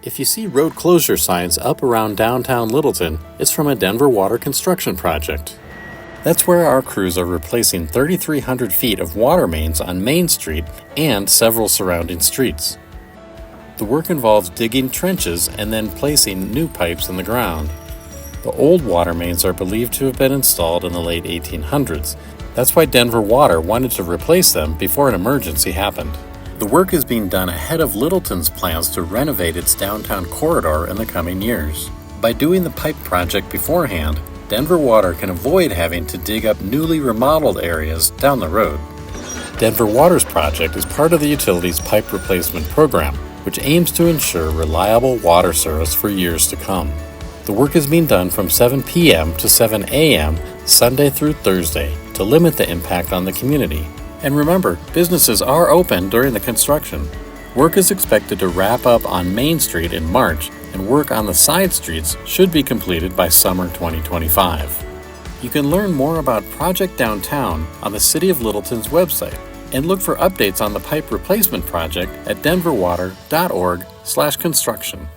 If you see road closure signs up around downtown Littleton, it's from a Denver water construction project. That's where our crews are replacing 3,300 feet of water mains on Main Street and several surrounding streets. The work involves digging trenches and then placing new pipes in the ground. The old water mains are believed to have been installed in the late 1800s. That's why Denver Water wanted to replace them before an emergency happened. The work is being done ahead of Littleton's plans to renovate its downtown corridor in the coming years. By doing the pipe project beforehand, Denver Water can avoid having to dig up newly remodeled areas down the road. Denver Water's project is part of the utility's pipe replacement program, which aims to ensure reliable water service for years to come. The work is being done from 7 p.m. to 7 a.m. Sunday through Thursday to limit the impact on the community. And remember, businesses are open during the construction. Work is expected to wrap up on Main Street in March, and work on the side streets should be completed by summer 2025. You can learn more about Project Downtown on the City of Littleton's website, and look for updates on the pipe replacement project at denverwater.org/construction.